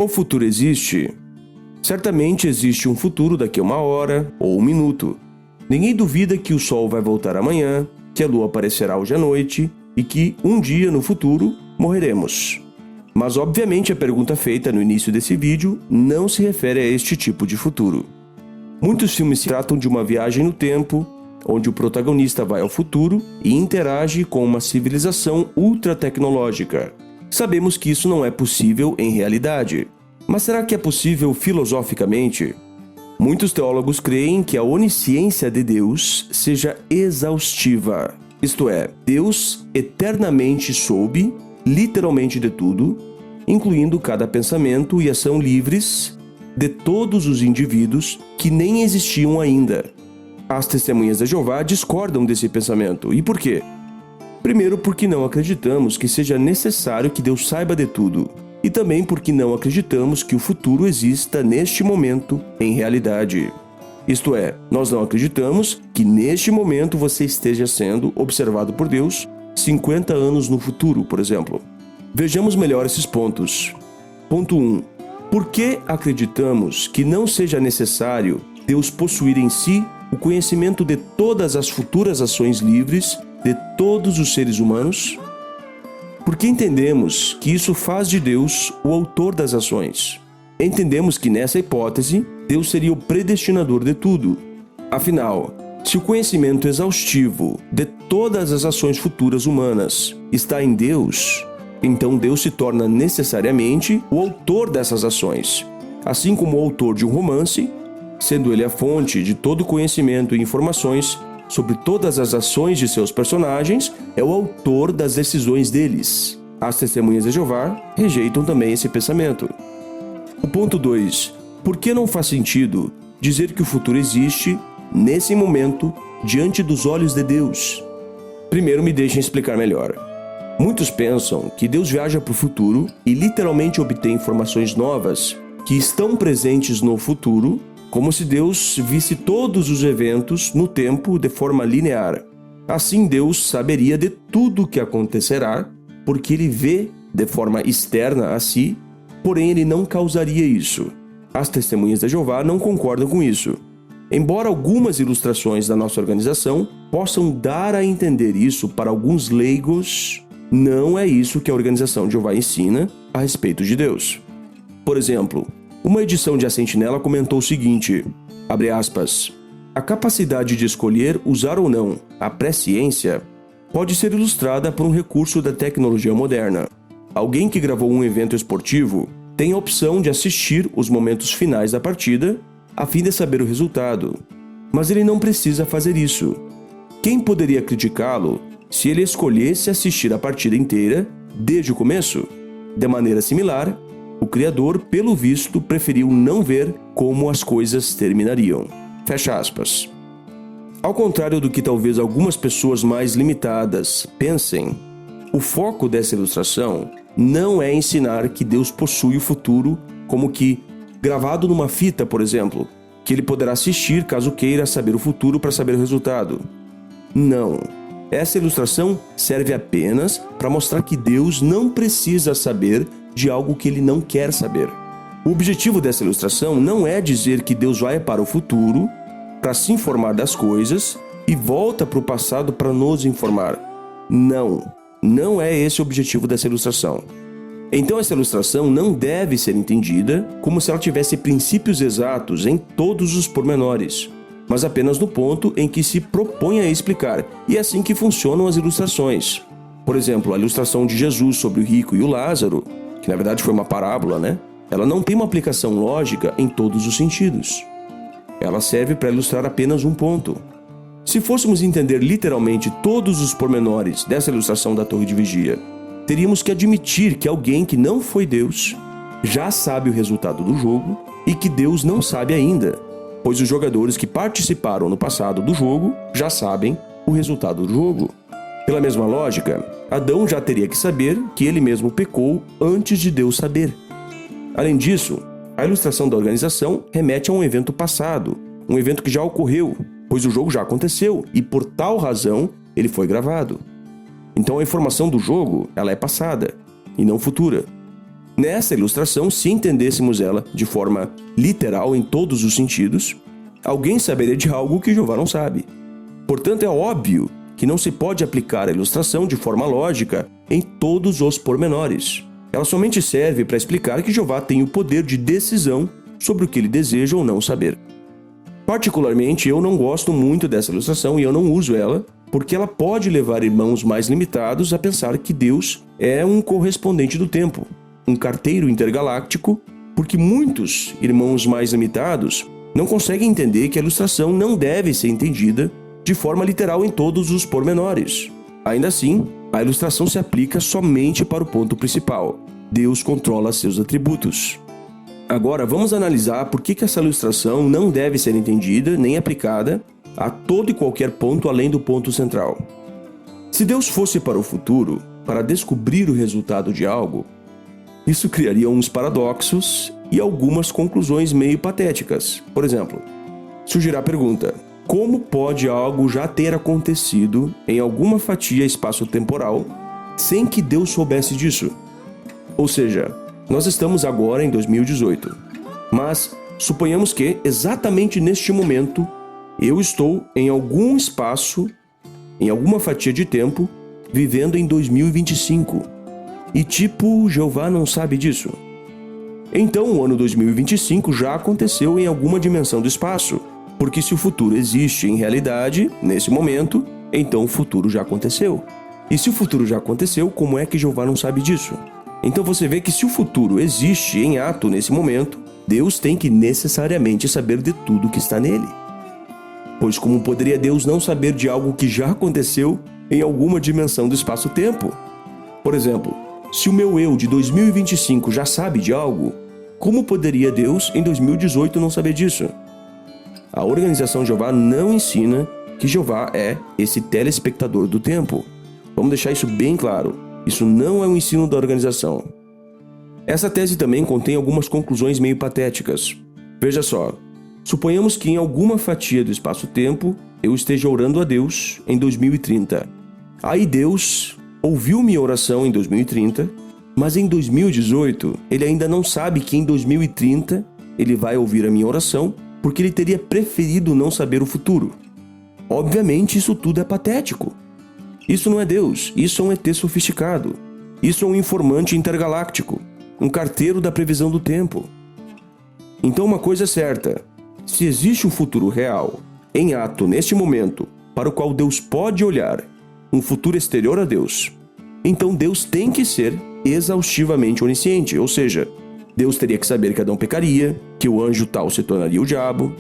O futuro existe? Certamente existe um futuro daqui a 1 hora ou 1 minuto. Ninguém duvida que o sol vai voltar amanhã, que a lua aparecerá hoje à noite e que um dia no futuro morreremos. Mas obviamente a pergunta feita no início desse vídeo não se refere a este tipo de futuro. Muitos filmes tratam de uma viagem no tempo, onde o protagonista vai ao futuro e interage com uma civilização ultra tecnológica. Sabemos que isso não é possível em realidade. Mas será que é possível filosoficamente? Muitos teólogos creem que a onisciência de Deus seja exaustiva. Isto é, Deus eternamente soube, literalmente de tudo, incluindo cada pensamento e ação livres de todos os indivíduos que nem existiam ainda. As testemunhas de Jeová discordam desse pensamento. E por quê? Primeiro, porque não acreditamos que seja necessário que Deus saiba de tudo. E também porque não acreditamos que o futuro exista neste momento em realidade. Isto é, nós não acreditamos que neste momento você esteja sendo observado por Deus 50 anos no futuro, por exemplo. Vejamos melhor esses pontos. Ponto 1. Por que acreditamos que não seja necessário Deus possuir em si o conhecimento de todas as futuras ações livres de todos os seres humanos? Porque entendemos que isso faz de Deus o autor das ações. Entendemos que nessa hipótese, Deus seria o predestinador de tudo. Afinal, se o conhecimento exaustivo de todas as ações futuras humanas está em Deus, então Deus se torna necessariamente o autor dessas ações, assim como o autor de um romance, sendo ele a fonte de todo conhecimento e informações sobre todas as ações de seus personagens, é o autor das decisões deles. As testemunhas de Jeová rejeitam também esse pensamento. O ponto 2. Por que não faz sentido dizer que o futuro existe, nesse momento, diante dos olhos de Deus? Primeiro, me deixem explicar melhor. Muitos pensam que Deus viaja para o futuro e literalmente obtém informações novas que estão presentes no futuro, como se Deus visse todos os eventos no tempo de forma linear. Assim, Deus saberia de tudo o que acontecerá, porque Ele vê de forma externa a si, porém Ele não causaria isso. As testemunhas de Jeová não concordam com isso. Embora algumas ilustrações da nossa organização possam dar a entender isso para alguns leigos, não é isso que a organização de Jeová ensina a respeito de Deus. Por exemplo, uma edição de A Sentinela comentou o seguinte, abre aspas, a capacidade de escolher usar ou não a presciência pode ser ilustrada por um recurso da tecnologia moderna. Alguém que gravou um evento esportivo tem a opção de assistir os momentos finais da partida a fim de saber o resultado, mas ele não precisa fazer isso. Quem poderia criticá-lo se ele escolhesse assistir a partida inteira desde o começo? De maneira similar, o Criador, pelo visto, preferiu não ver como as coisas terminariam. Fecha aspas. Ao contrário do que talvez algumas pessoas mais limitadas pensem, o foco dessa ilustração não é ensinar que Deus possui o futuro como que gravado numa fita, por exemplo, que ele poderá assistir caso queira saber o futuro para saber o resultado. Não. Essa ilustração serve apenas para mostrar que Deus não precisa saber de algo que ele não quer saber. O objetivo dessa ilustração não é dizer que Deus vai para o futuro para se informar das coisas e volta para o passado para nos informar. Não é esse o objetivo dessa ilustração. Então essa ilustração não deve ser entendida como se ela tivesse princípios exatos em todos os pormenores, mas apenas no ponto em que se propõe a explicar, e é assim que funcionam as ilustrações. Por exemplo, a ilustração de Jesus sobre o rico e o Lázaro, que na verdade foi uma parábola, né? Ela não tem uma aplicação lógica em todos os sentidos. Ela serve para ilustrar apenas um ponto. Se fôssemos entender literalmente todos os pormenores dessa ilustração da Torre de Vigia, teríamos que admitir que alguém que não foi Deus já sabe o resultado do jogo e que Deus não sabe ainda, pois os jogadores que participaram no passado do jogo já sabem o resultado do jogo. Pela mesma lógica, Adão já teria que saber que ele mesmo pecou antes de Deus saber. Além disso, a ilustração da organização remete a um evento passado, um evento que já ocorreu, pois o jogo já aconteceu e por tal razão ele foi gravado. Então a informação do jogo ela é passada e não futura. Nessa ilustração, se entendêssemos ela de forma literal em todos os sentidos, alguém saberia de algo que Jeová não sabe. Portanto, é óbvio que não se pode aplicar a ilustração de forma lógica em todos os pormenores. Ela somente serve para explicar que Jeová tem o poder de decisão sobre o que ele deseja ou não saber. Particularmente, eu não gosto muito dessa ilustração e eu não uso ela, porque ela pode levar irmãos mais limitados a pensar que Deus é um correspondente do tempo, um carteiro intergaláctico, porque muitos irmãos mais limitados não conseguem entender que a ilustração não deve ser entendida de forma literal em todos os pormenores. Ainda assim, a ilustração se aplica somente para o ponto principal: Deus controla seus atributos. Agora, vamos analisar por que essa ilustração não deve ser entendida nem aplicada a todo e qualquer ponto além do ponto central. Se Deus fosse para o futuro, para descobrir o resultado de algo, isso criaria uns paradoxos e algumas conclusões meio patéticas. Por exemplo, surgirá a pergunta: como pode algo já ter acontecido em alguma fatia espaço-temporal sem que Deus soubesse disso? Ou seja, nós estamos agora em 2018, mas suponhamos que, exatamente neste momento, eu estou em algum espaço, em alguma fatia de tempo, vivendo em 2025. E Jeová não sabe disso. Então o ano 2025 já aconteceu em alguma dimensão do espaço, porque se o futuro existe em realidade, nesse momento, então o futuro já aconteceu. E se o futuro já aconteceu, como é que Jeová não sabe disso? Então você vê que se o futuro existe em ato nesse momento, Deus tem que necessariamente saber de tudo que está nele. Pois como poderia Deus não saber de algo que já aconteceu em alguma dimensão do espaço-tempo? Por exemplo, se o meu eu de 2025 já sabe de algo, como poderia Deus em 2018 não saber disso? A organização Jeová não ensina que Jeová é esse telespectador do tempo. Vamos deixar isso bem claro. Isso não é um ensino da organização. Essa tese também contém algumas conclusões meio patéticas. Veja só, suponhamos que em alguma fatia do espaço-tempo eu esteja orando a Deus em 2030. Aí Deus ouviu minha oração em 2030, mas em 2018 ele ainda não sabe que em 2030 ele vai ouvir a minha oração porque ele teria preferido não saber o futuro. Obviamente isso tudo é patético. Isso não é Deus, isso é um ET sofisticado. Isso é um informante intergaláctico, um carteiro da previsão do tempo. Então uma coisa é certa: se existe um futuro real, em ato neste momento, para o qual Deus pode olhar, um futuro exterior a Deus, então Deus tem que ser exaustivamente onisciente, ou seja, Deus teria que saber que Adão pecaria, que o anjo tal se tornaria o diabo,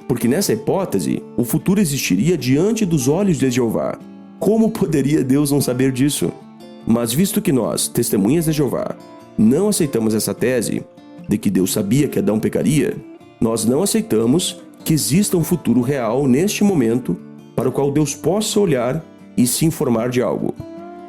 porque nessa hipótese, o futuro existiria diante dos olhos de Jeová. Como poderia Deus não saber disso? Mas visto que nós, testemunhas de Jeová, não aceitamos essa tese de que Deus sabia que Adão pecaria, nós não aceitamos que exista um futuro real neste momento para o qual Deus possa olhar e se informar de algo.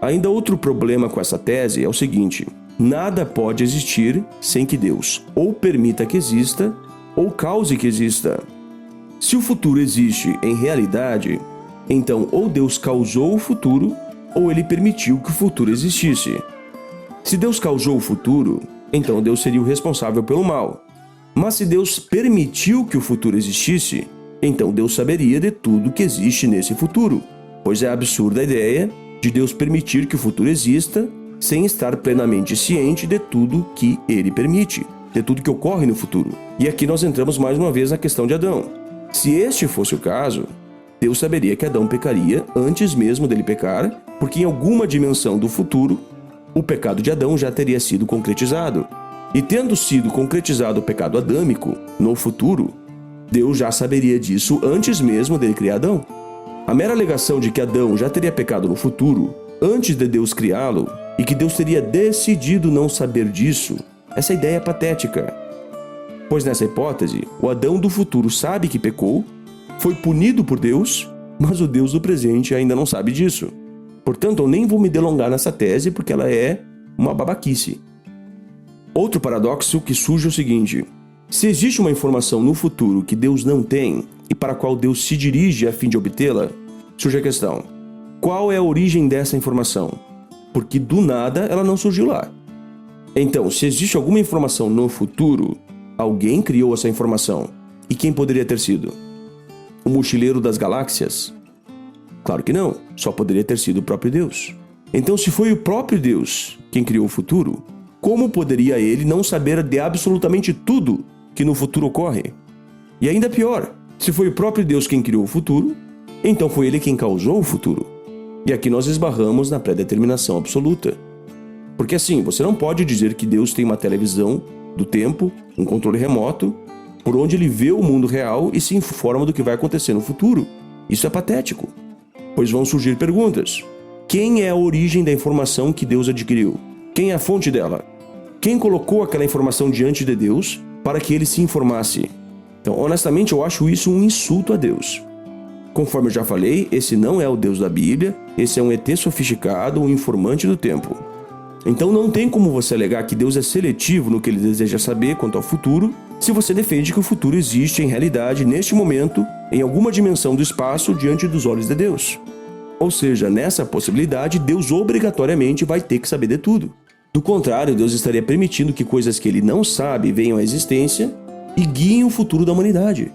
Ainda outro problema com essa tese é o seguinte: nada pode existir sem que Deus ou permita que exista ou cause que exista. Se o futuro existe em realidade, então ou Deus causou o futuro ou ele permitiu que o futuro existisse. Se Deus causou o futuro, então Deus seria o responsável pelo mal. Mas se Deus permitiu que o futuro existisse, então Deus saberia de tudo que existe nesse futuro, pois é absurda a ideia de Deus permitir que o futuro exista sem estar plenamente ciente de tudo que ele permite, de tudo que ocorre no futuro. E aqui nós entramos mais uma vez na questão de Adão. Se este fosse o caso, Deus saberia que Adão pecaria antes mesmo dele pecar, porque em alguma dimensão do futuro, o pecado de Adão já teria sido concretizado. E tendo sido concretizado o pecado adâmico no futuro, Deus já saberia disso antes mesmo dele criar Adão. A mera alegação de que Adão já teria pecado no futuro, antes de Deus criá-lo, e que Deus teria decidido não saber disso, essa ideia é patética. Pois nessa hipótese, o Adão do futuro sabe que pecou, foi punido por Deus, mas o Deus do presente ainda não sabe disso. Portanto, eu nem vou me delongar nessa tese porque ela é uma babaquice. Outro paradoxo que surge é o seguinte: se existe uma informação no futuro que Deus não tem e para a qual Deus se dirige a fim de obtê-la, surge a questão: qual é a origem dessa informação? Porque do nada ela não surgiu lá. Então, se existe alguma informação no futuro, alguém criou essa informação. E quem poderia ter sido? O mochileiro das galáxias? Claro que não, só poderia ter sido o próprio Deus. Então, se foi o próprio Deus quem criou o futuro, como poderia ele não saber de absolutamente tudo que no futuro ocorre? E ainda pior, se foi o próprio Deus quem criou o futuro, então foi ele quem causou o futuro. E aqui nós esbarramos na predeterminação absoluta. Porque assim, você não pode dizer que Deus tem uma televisão do tempo, um controle remoto, por onde ele vê o mundo real e se informa do que vai acontecer no futuro. Isso é patético. Pois vão surgir perguntas. Quem é a origem da informação que Deus adquiriu? Quem é a fonte dela? Quem colocou aquela informação diante de Deus para que ele se informasse? Então, honestamente, eu acho isso um insulto a Deus. Conforme eu já falei, esse não é o Deus da Bíblia, esse é um ET sofisticado, um informante do tempo. Então não tem como você alegar que Deus é seletivo no que ele deseja saber quanto ao futuro, se você defende que o futuro existe em realidade neste momento, em alguma dimensão do espaço diante dos olhos de Deus. Ou seja, nessa possibilidade, Deus obrigatoriamente vai ter que saber de tudo. Do contrário, Deus estaria permitindo que coisas que ele não sabe venham à existência e guiem o futuro da humanidade.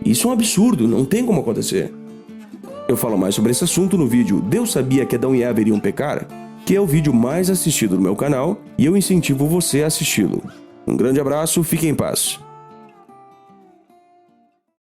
Isso é um absurdo, não tem como acontecer. Eu falo mais sobre esse assunto no vídeo Deus sabia que Adão e Eva iriam pecar?, que é o vídeo mais assistido no meu canal e eu incentivo você a assisti-lo. Um grande abraço, fique em paz.